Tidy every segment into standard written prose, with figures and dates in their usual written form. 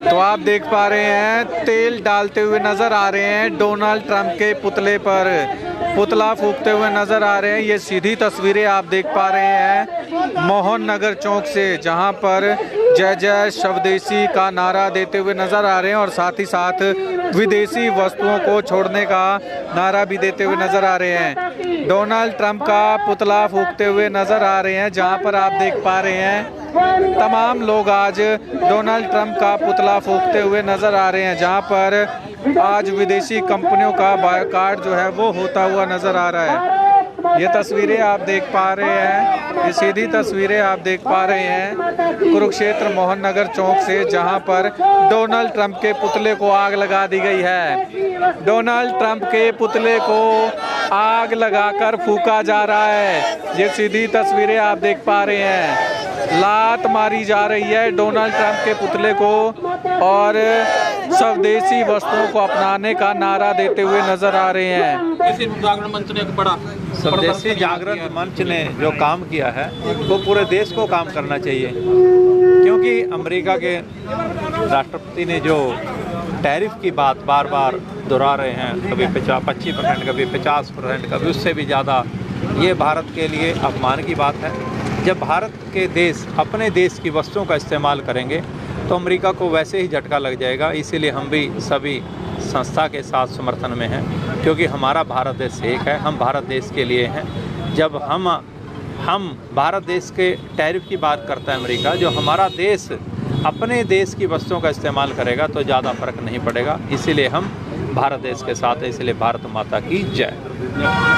तो आप देख पा रहे हैं तेल डालते हुए नजर आ रहे हैं डोनाल्ड ट्रंप के पुतले पर, पुतला फूंकते हुए नजर आ रहे हैं। ये सीधी तस्वीरें आप देख पा रहे हैं मोहन नगर चौक से, जहां पर जय जय स्वदेशी का नारा देते हुए नजर आ रहे हैं और साथ ही साथ विदेशी वस्तुओं को छोड़ने का नारा भी देते हुए नजर आ रहे हैं। डोनाल्ड ट्रंप का पुतला फूंकते हुए नजर आ रहे हैं, जहां पर आप देख पा रहे हैं तमाम लोग आज डोनाल्ड ट्रंप का पुतला फूंकते हुए नजर आ रहे हैं, जहां पर आज विदेशी कंपनियों का बायकॉट जो है वो होता हुआ नजर आ रहा है। ये तस्वीरें आप देख पा रहे हैं, ये सीधी तस्वीरें आप देख पा रहे हैं कुरुक्षेत्र मोहन नगर चौक से, जहां पर डोनाल्ड ट्रंप के पुतले को आग लगा दी गई है। डोनाल्ड ट्रंप के पुतले को आग लगाकर फूंका जा रहा है। ये सीधी तस्वीरें आप देख पा रहे हैं, लात मारी जा रही है डोनाल्ड ट्रंप के पुतले को और स्वदेशी वस्तुओं को अपनाने का नारा देते हुए नजर आ रहे हैं। जागरण मंच ने एक बड़ा स्वदेशी जागरण मंच ने जो काम किया है वो पूरे देश को काम करना चाहिए, क्योंकि अमेरिका के राष्ट्रपति ने जो टैरिफ की बात बार बार दोहरा रहे हैं, कभी 25%, कभी 50%, कभी उससे भी ज़्यादा, ये भारत के लिए अपमान की बात है। जब भारत के देश अपने देश की वस्तुओं का इस्तेमाल करेंगे तो अमेरिका को वैसे ही झटका लग जाएगा। इसीलिए हम भी सभी संस्था के साथ समर्थन में हैं, क्योंकि हमारा भारत देश एक है, हम भारत देश के लिए हैं। जब हम भारत देश के टैरिफ की बात करता है अमेरिका, जो हमारा देश अपने देश की वस्तुओं का इस्तेमाल करेगा तो ज़्यादा फर्क नहीं पड़ेगा। इसीलिए हम भारत देश के साथ है, इसलिए भारत माता की जय।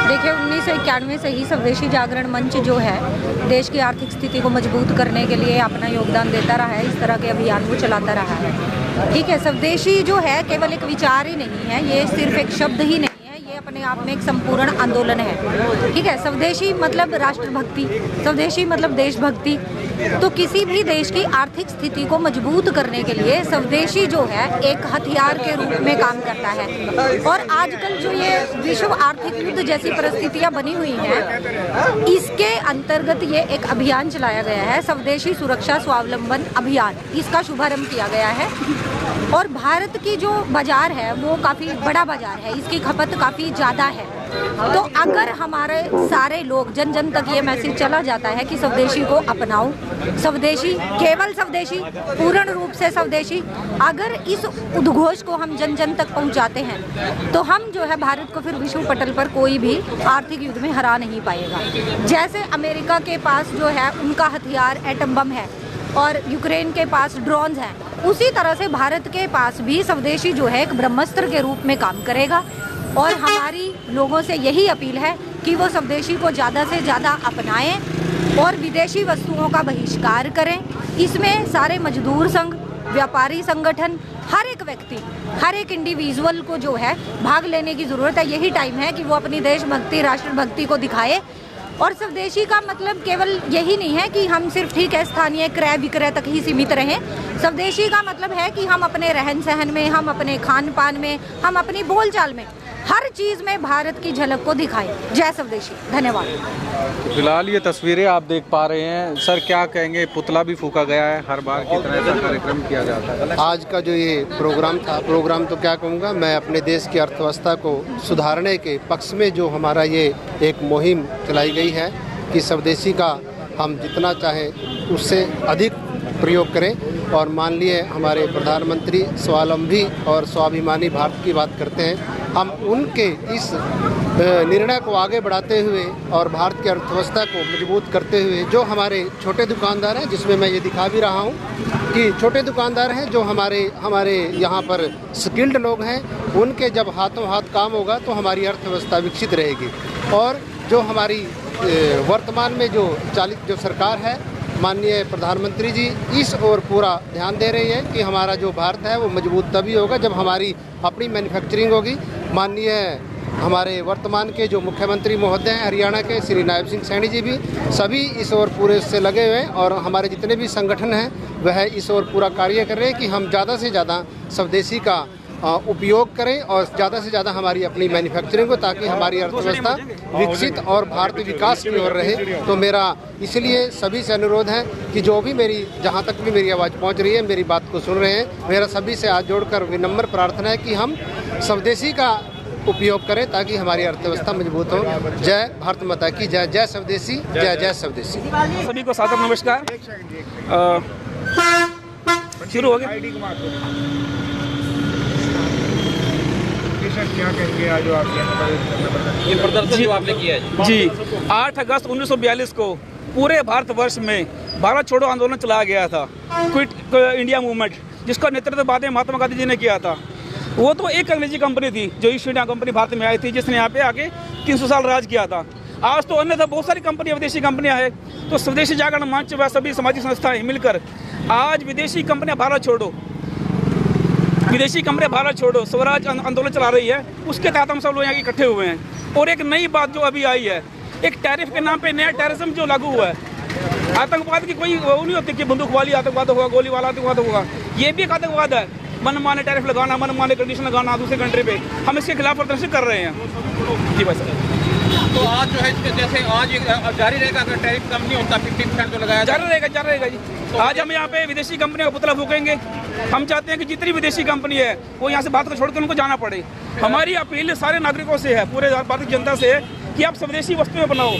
देखिए 1991 से ही स्वदेशी जागरण मंच जो है देश की आर्थिक स्थिति को मजबूत करने के लिए अपना योगदान देता रहा है, इस तरह के अभियान को चलाता रहा है। ठीक है, स्वदेशी जो है केवल एक विचार ही नहीं है, ये सिर्फ एक शब्द ही नहीं है, ये अपने आप में एक संपूर्ण आंदोलन है। ठीक है, स्वदेशी मतलब राष्ट्रभक्ति, स्वदेशी मतलब देशभक्ति। तो किसी भी देश की आर्थिक स्थिति को मजबूत करने के लिए स्वदेशी जो है एक हथियार के रूप में काम करता है। और आजकल जो ये विश्व आर्थिक युद्ध जैसी परिस्थितियां बनी हुई हैं, इसके अंतर्गत ये एक अभियान चलाया गया है, स्वदेशी सुरक्षा स्वावलंबन अभियान। इसका शुभारंभ किया गया है और भारत की जो बाजार है वो काफ़ी बड़ा बाजार है, इसकी खपत काफ़ी ज़्यादा है। तो अगर हमारे सारे लोग जन जन तक ये मैसेज चला जाता है कि स्वदेशी को अपनाओ, स्वदेशी केवल स्वदेशी, पूर्ण रूप से स्वदेशी, अगर इस उद्घोष को हम जन जन तक पहुंचाते हैं तो हम जो है भारत को फिर विश्व पटल पर कोई भी आर्थिक युद्ध में हरा नहीं पाएगा। जैसे अमेरिका के पास जो है उनका हथियार एटम बम है और यूक्रेन के पास ड्रोन्स हैं, उसी तरह से भारत के पास भी स्वदेशी जो है एक ब्रह्मास्त्र के रूप में काम करेगा। और हमारी लोगों से यही अपील है कि वो स्वदेशी को ज़्यादा से ज़्यादा अपनाएं और विदेशी वस्तुओं का बहिष्कार करें। इसमें सारे मजदूर संघ, व्यापारी संगठन, हर एक व्यक्ति, हर एक इंडिविजुअल को जो है भाग लेने की ज़रूरत है। यही टाइम है कि वो अपनी देशभक्ति, राष्ट्रभक्ति को दिखाए। और स्वदेशी का मतलब केवल यही नहीं है कि हम सिर्फ ठीक है स्थानीय क्रय विक्रय तक ही सीमित रहें। स्वदेशी का मतलब है कि हम अपने रहन सहन में, हम अपने खान पान में, हम अपनी बोलचाल में, हर चीज़ में भारत की झलक को दिखाएं। जय स्वदेशी। धन्यवाद। फिलहाल ये तस्वीरें आप देख पा रहे हैं, सर क्या कहेंगे? पुतला भी फूंका गया है, हर बार की तरह ऐसा कार्यक्रम किया जाता है। आज का जो ये प्रोग्राम था, प्रोग्राम तो क्या कहूँगा, मैं अपने देश की अर्थव्यवस्था को सुधारने के पक्ष में जो हमारा ये एक मुहिम चलाई गई है कि स्वदेशी का हम जितना चाहें उससे अधिक प्रयोग करें। और मान लिए हमारे प्रधानमंत्री स्वावलंबी और स्वाभिमानी भारत की बात करते हैं, हम उनके इस निर्णय को आगे बढ़ाते हुए और भारत की अर्थव्यवस्था को मजबूत करते हुए जो हमारे छोटे दुकानदार हैं, जिसमें मैं ये दिखा भी रहा हूँ कि छोटे दुकानदार हैं जो हमारे यहाँ पर स्किल्ड लोग हैं, उनके जब हाथों हाथ काम होगा तो हमारी अर्थव्यवस्था विकसित रहेगी। और जो हमारी वर्तमान में जो सरकार है, माननीय प्रधानमंत्री जी इस ओर पूरा ध्यान दे रही है कि हमारा जो भारत है वो मजबूत तभी होगा जब हमारी अपनी मैन्युफैक्चरिंग होगी। माननीय हमारे वर्तमान के जो मुख्यमंत्री महोदय हैं हरियाणा के, श्री नायब सिंह सैनी जी भी सभी इस ओर पूरे से लगे हुए हैं और हमारे जितने भी संगठन हैं वह इस ओर पूरा कार्य कर रहे हैं कि हम ज़्यादा से ज़्यादा स्वदेशी का उपयोग करें और ज़्यादा से ज़्यादा हमारी अपनी मैन्युफैक्चरिंग हो, ताकि हमारी अर्थव्यवस्था विकसित और भारत विकास की ओर रहे। तो मेरा इसलिए सभी से अनुरोध है कि जो भी मेरी, जहाँ तक भी मेरी आवाज़ पहुँच रही है, मेरी बात को सुन रहे हैं, मेरा सभी से हाथ जोड़कर विनम्र प्रार्थना है कि हम स्वदेशी का उपयोग करें ताकि हमारी अर्थव्यवस्था मजबूत हो। जय भारत माता की जय। जय स्वदेशी, जय जय स्वदेशी। सभी को सादर नमस्कार। शुरू हो गया। क्या कहेंगे आज ये प्रदर्शन जो आपने किया है? जी, 8 अगस्त 1942 को पूरे भारतवर्ष में भारत छोड़ो आंदोलन चलाया गया था, क्विट इंडिया मूवमेंट, जिसका नेतृत्व बाद में महात्मा गांधी जी ने किया था। वो तो एक अंग्रेजी कंपनी थी जो ईस्ट इंडिया कंपनी भारत में आई थी, जिसने यहाँ पे आके 300 साल राज किया था। आज तो अन्य बहुत सारी कंपनियां, विदेशी कंपनियां हैं। तो स्वदेशी जागरण मंच व सभी सामाजिक संस्थाएं मिलकर आज विदेशी कंपनियां भारत छोड़ो, विदेशी कंपनियां भारत छोड़ो स्वराज आंदोलन चला रही है। उसके तहत हम सब लोग यहाँ इकट्ठे हुए हैं। और एक नई बात जो अभी आई है, एक टैरिफ के नाम पे नया टेररिज्म जो लागू हुआ है। आतंकवाद की कोई वो नहीं होती कि बंदूक वाली आतंकवाद होगा, गोली वाला आतंकवाद होगा। ये भी एक आतंकवाद है। मनमाने टैरिफ लगाना, मनमाने कंडीशन लगाना दूसरे कंट्री पे, हम इसके खिलाफ प्रदर्शन कर रहे हैं। जी भाई साहब। तो आज जो है, जैसे आज जारी रहेगा, अगर टैरिफ कम नहीं होता 50% जो लगाया जारी रहेगा जी। आज हम यहाँ पे विदेशी कंपनियों का पुतला फूकेंगे। हम चाहते हैं कि जितनी विदेशी कंपनी है वो यहाँ से भारत को छोड़कर उनको जाना पड़े। हमारी अपील सारे नागरिकों से है, पूरे भारत की जनता से है कि आप स्वदेशी वस्तुएं बनाओ।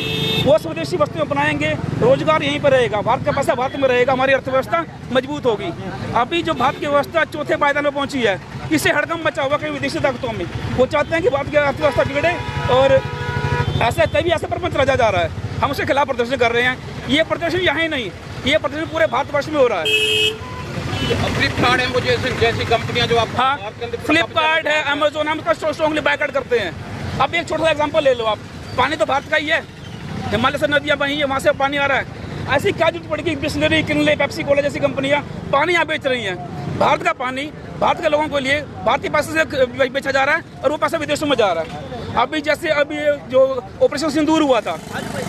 वो स्वदेशी वस्तुएं बनाएंगे, रोजगार यहीं पर रहेगा, भारत का पैसा भारत में रहेगा, हमारी अर्थव्यवस्था मजबूत होगी। अभी जो भारत की व्यवस्था चौथे पायदान में पहुंची है, इससे हड़कंप मचा हुआ कई विदेशी ताकतों में। वो चाहते हैं कि भारत की अर्थव्यवस्था बिगड़े और ऐसा प्रपंच रचा जा रहा है। हम उसके खिलाफ प्रदर्शन कर रहे हैं। ये प्रदर्शन यहाँ ही नहीं, ये प्रदर्शन पूरे भारतवर्ष में हो रहा है। फ्लिपकार्ट है, मुझे जैसी कंपनियां जो आप, हाँ, फ्लिपकार्ट है, अमेजोन, हम उसका स्ट्रॉन्गली बायकॉट करते हैं। अब एक छोटा सा एग्जांपल ले लो आप, पानी तो भारत का ही है, हिमालय से नदियाँ बही है, वहाँ से पानी आ रहा है। ऐसी क्या जरूरत पड़ेगी बिस्लरी, किनले, पेप्सी कोला जैसी कंपनियाँ पानी यहाँ बेच रही हैं। भारत का पानी भारत के लोगों के लिए भारतीय पैसे से बेचा जा रहा है और वो पैसा विदेशों में जा रहा है। अभी जो ऑपरेशन सिंदूर हुआ था,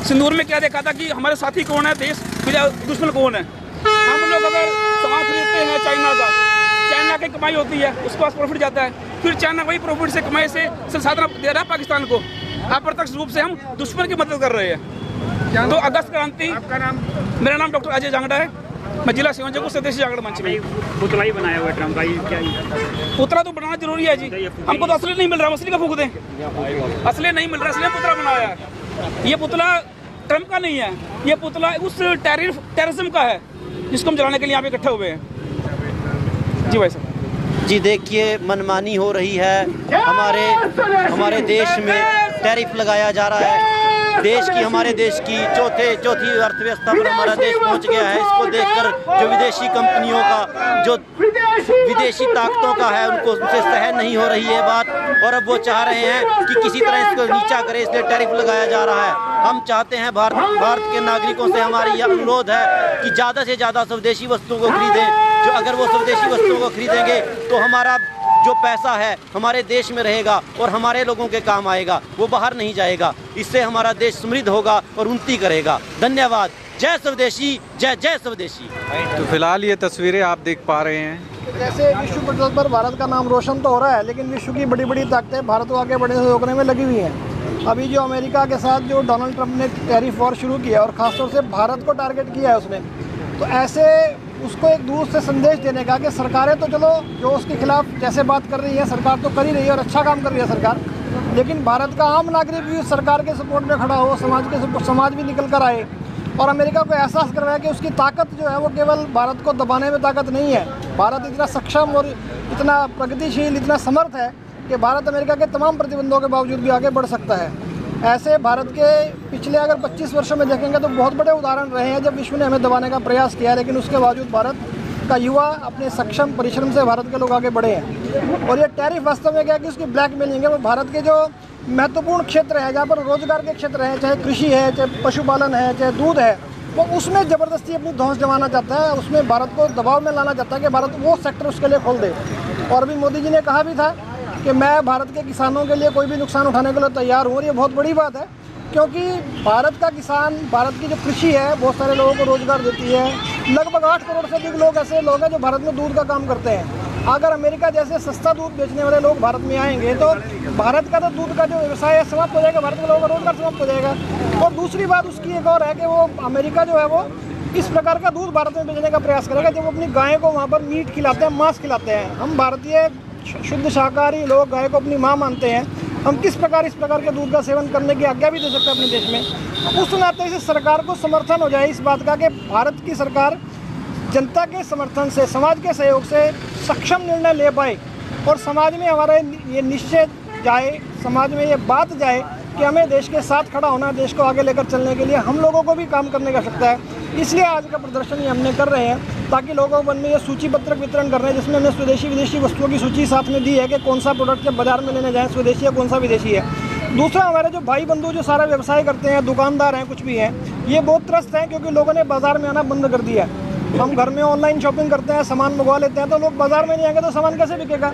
सिंदूर में क्या देखा था कि हमारे साथी कौन है, देश दुश्मन कौन है। हम लोग अगर सामान खरीदते हैं चाइना का, चाइना की कमाई होती है, उसके पास प्रॉफिट जाता है, फिर चाइना वही प्रॉफिट से कमाई से संसाधन दे रहा है पाकिस्तान को। अप्रत्यक्ष रूप से हम दुश्मन की मदद कर रहे हैं। तो अगस्त क्रांति, मेरा नाम डॉक्टर अजय जांगड़ा है, मैं जिला संयोजक स्वदेशी जागरण मंच में। पुतला ही बनाया हुआ ट्रम्प का, ये क्या पुतला तो बनाना जरूरी है जी। हमको तो असली नहीं मिल रहा, असली का फूक दें। असली नहीं मिल रहा, इसलिए पुतला बनाया है। ये पुतला ट्रम्प का नहीं है, ये पुतला उस टेररिज्म का है जिसको हम जलाने के लिए यहाँ पे इकट्ठे हुए हैं। जी भाई साहब। जी देखिए, मनमानी हो रही है, हमारे देश में टैरिफ लगाया जा रहा है। देश की, हमारे देश की चौथी अर्थव्यवस्था पर हमारा देश पहुंच गया है। इसको देखकर जो विदेशी कंपनियों का, जो विदेशी ताकतों का है, उनसे सहन नहीं हो रही है बात, और अब वो चाह रहे हैं कि किसी तरह इसको नीचा करे, इसलिए टैरिफ लगाया जा रहा है। हम चाहते हैं, भारत के नागरिकों से हमारी यह अनुरोध है कि ज़्यादा से ज़्यादा स्वदेशी वस्तुओं को खरीदें। जो अगर वो स्वदेशी वस्तुओं को खरीदेंगे तो हमारा जो पैसा है हमारे देश में रहेगा और हमारे लोगों के काम आएगा, वो बाहर नहीं जाएगा। इससे हमारा देश समृद्ध होगा और उन्नति करेगा। धन्यवाद। जय स्वदेशी, जय जय स्वदेशी। तो फिलहाल ये तस्वीरें आप देख पा रहे हैं। जैसे विश्व पटल पर भारत का नाम रोशन तो हो रहा है, लेकिन विश्व की बड़ी बड़ी ताकतें भारत को आगे बढ़ने से रोकने में लगी हुई हैं। अभी जो अमेरिका के साथ जो डोनाल्ड ट्रंप ने टैरिफ वॉर शुरू किया और ख़ासतौर से भारत को टारगेट किया है उसने, तो ऐसे उसको एक दूर से संदेश देने का कि सरकारें तो चलो जो उसके खिलाफ जैसे बात कर रही है, सरकार तो कर ही रही है और अच्छा काम कर रही है सरकार, लेकिन भारत का आम नागरिक भी उस सरकार के सपोर्ट में खड़ा हो, समाज भी निकल कर आए और अमेरिका को एहसास करवाया कि उसकी ताकत जो है वो केवल भारत को दबाने में ताकत नहीं है। भारत इतना सक्षम और इतना प्रगतिशील, इतना समर्थ है कि भारत अमेरिका के तमाम प्रतिबंधों के बावजूद भी आगे बढ़ सकता है। ऐसे भारत के पिछले अगर 25 वर्षों में देखेंगे तो बहुत बड़े उदाहरण रहे हैं जब विश्व ने हमें दबाने का प्रयास किया, लेकिन उसके बावजूद भारत का युवा अपने सक्षम परिश्रम से भारत के लोग आगे बढ़े हैं। और ये टैरिफ वास्तव में क्या है कि उसकी ब्लैकमेलिंग है। वो भारत के जो महत्वपूर्ण क्षेत्र है, जहाँ पर रोजगार के क्षेत्र हैं, चाहे कृषि है, चाहे पशुपालन है, चाहे दूध है, वो उसमें ज़बरदस्ती अपनी धौंस जमाना चाहता है, उसमें भारत को दबाव में लाना चाहता है कि भारत वो सेक्टर उसके लिए खोल दे। और अभी मोदी जी ने कहा भी था कि मैं भारत के किसानों के लिए कोई भी नुकसान उठाने के लिए तैयार हूँ। और ये बहुत बड़ी बात है, क्योंकि भारत का किसान, भारत की जो कृषि है बहुत सारे लोगों को रोजगार देती है। लगभग 8 करोड़ से अधिक लोग ऐसे लोग हैं जो भारत में दूध का काम करते हैं। अगर अमेरिका जैसे सस्ता दूध बेचने वाले लोग भारत में आएंगे तो भारत का तो दूध का जो व्यवसाय है समाप्त हो जाएगा, भारत के लोगों का रोजगार समाप्त हो जाएगा। और दूसरी बात उसकी एक और है कि वो अमेरिका जो है वो इस प्रकार का दूध भारत में बेचने का प्रयास करेगा जब वो अपनी गाय को वहाँ पर मीट खिलाते हैं, मांस खिलाते हैं। हम भारतीय शुद्ध शाकाहारी लोग गाय को अपनी माँ मानते हैं, हम किस प्रकार इस प्रकार के दूध का सेवन करने की आज्ञा भी दे सकते हैं अपने देश में। उस नाते से सरकार को समर्थन हो जाए इस बात का कि भारत की सरकार जनता के समर्थन से, समाज के सहयोग से सक्षम निर्णय ले पाए और समाज में हमारा ये निश्चय जाए, समाज में ये बात जाए कि हमें देश के साथ खड़ा होना, देश को आगे लेकर चलने के लिए हम लोगों को भी काम करने की आवश्यकता है। इसलिए आज का प्रदर्शन ये हमने कर रहे हैं ताकि लोगों को मन में ये सूची पत्रक वितरण कर रहे हैं जिसमें हमने स्वदेशी विदेशी वस्तुओं की सूची साथ में दी है कि कौन सा प्रोडक्ट जब बाजार में लेने जाएँ स्वदेशी है, कौन सा विदेशी है। दूसरा, हमारे जो भाई बंधु जो सारा व्यवसाय करते हैं, दुकानदार हैं, कुछ भी हैं, ये बहुत त्रस्त हैं क्योंकि लोगों ने बाजार में आना बंद कर दिया है। हम घर में ऑनलाइन शॉपिंग करते हैं, सामान मंगवा लेते हैं, तो लोग बाजार में नहीं आएंगे तो सामान कैसे बिकेगा।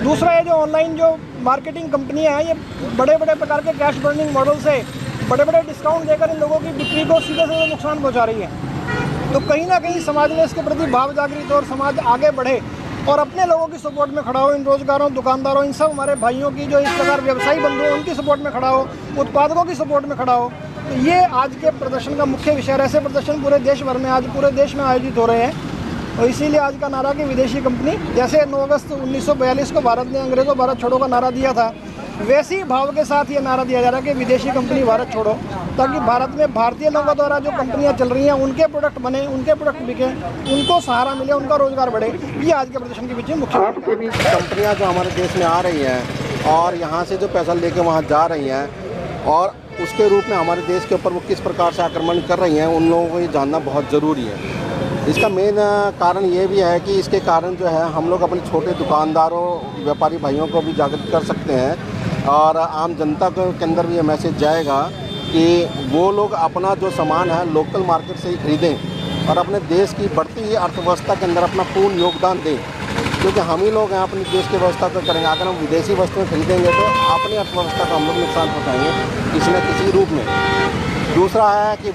दूसरा है जो ऑनलाइन जो मार्केटिंग कंपनियां हैं, ये बड़े बड़े प्रकार के कैश बर्निंग मॉडल से बड़े बड़े डिस्काउंट देकर इन लोगों की बिक्री को सीधे सीधे नुकसान पहुंचा रही है। तो कहीं ना कहीं समाज में इसके प्रति भाव जागृत हो और समाज आगे बढ़े और अपने लोगों की सपोर्ट में खड़ा हो, इन रोजगारों, दुकानदारों, इन सब हमारे भाइयों की जो इस प्रकार व्यवसायी बंधु हैं उनकी सपोर्ट में खड़ा हो, उत्पादकों की सपोर्ट में खड़ा हो। तो ये आज के प्रदर्शन का मुख्य विषय है। ऐसे प्रदर्शन पूरे देश भर में, आज पूरे देश में आयोजित हो रहे हैं और इसीलिए आज का नारा कि विदेशी कंपनी, जैसे 9 अगस्त 1942 को भारत ने अंग्रेजों भारत छोड़ो का नारा दिया था, वैसे ही भाव के साथ ये नारा दिया जा रहा है कि विदेशी कंपनी भारत छोड़ो, ताकि भारत में भारतीय लोगों द्वारा जो कंपनियां चल रही हैं उनके प्रोडक्ट बने, उनके प्रोडक्ट बिके, उनको सहारा मिले, उनका रोजगार बढ़े। ये आज के प्रदर्शन के पीछे मुख्य कंपनियां जो हमारे देश में आ रही हैं और यहाँ से जो पैसा लेके वहाँ जा रही हैं और उसके रूप में हमारे देश के ऊपर वो किस प्रकार से आक्रमण कर रही हैं, उन लोगों को ये जानना बहुत ज़रूरी है। इसका मेन कारण ये भी है कि इसके कारण जो है हम लोग अपने छोटे दुकानदारों, व्यापारी भाइयों को भी जागृत कर सकते हैं और आम जनता के अंदर भी ये मैसेज जाएगा कि वो लोग अपना जो सामान है लोकल मार्केट से ही खरीदें और अपने देश की बढ़ती हुई अर्थव्यवस्था के अंदर अपना पूर्ण योगदान दें, क्योंकि हम ही लोग हैं अपने देश की व्यवस्था को करेंगे। अगर हम विदेशी वस्तुएं खरीदेंगे तो अपनी अर्थव्यवस्था को हम लोग नुकसान पहुँचाएंगे किसी न किसी रूप में। दूसरा है कि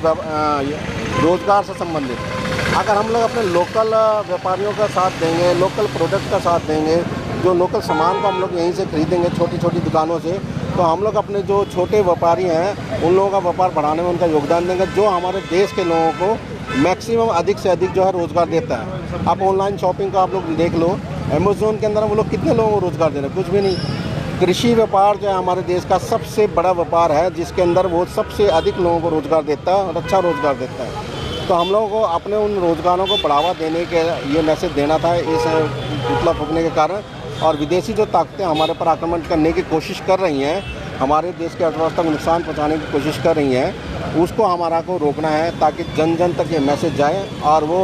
रोज़गार से संबंधित अगर हम लोग अपने लोकल व्यापारियों का साथ देंगे, लोकल प्रोडक्ट का साथ देंगे, जो लोकल सामान को हम लोग यहीं से खरीदेंगे छोटी छोटी दुकानों से, तो हम लोग अपने जो छोटे व्यापारी हैं उन लोगों का व्यापार बढ़ाने में उनका योगदान देंगे, जो हमारे देश के लोगों को मैक्सिमम अधिक से अधिक जो है रोज़गार देता है। आप ऑनलाइन शॉपिंग का आप लोग देख लो, अमेज़ोन के अंदर वो लोग कितने लोगों को रोज़गार दे रहे हैं, कुछ भी नहीं। कृषि व्यापार जो है हमारे देश का सबसे बड़ा व्यापार है जिसके अंदर वो सबसे अधिक लोगों को रोज़गार देता है और अच्छा रोज़गार देता है। तो हम लोगों को अपने उन रोज़गारों को बढ़ावा देने के ये मैसेज देना था इस पुतला फूंकने के कारण। और विदेशी जो ताकतें हमारे पर आक्रमण करने की कोशिश कर रही हैं, हमारे देश की अर्थव्यवस्था को नुकसान पहुंचाने की कोशिश कर रही हैं, उसको हमारा को रोकना है ताकि जन जन तक ये मैसेज जाए और वो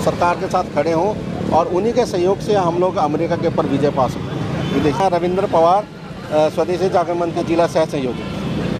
सरकार के साथ खड़े हों और उन्हीं के सहयोग से हम लोग अमेरिका के ऊपर विजय पा सकते हैं। विदेशी रविंद्र पवार, स्वदेशी जागरण मंच के जिला सह सहयोगी।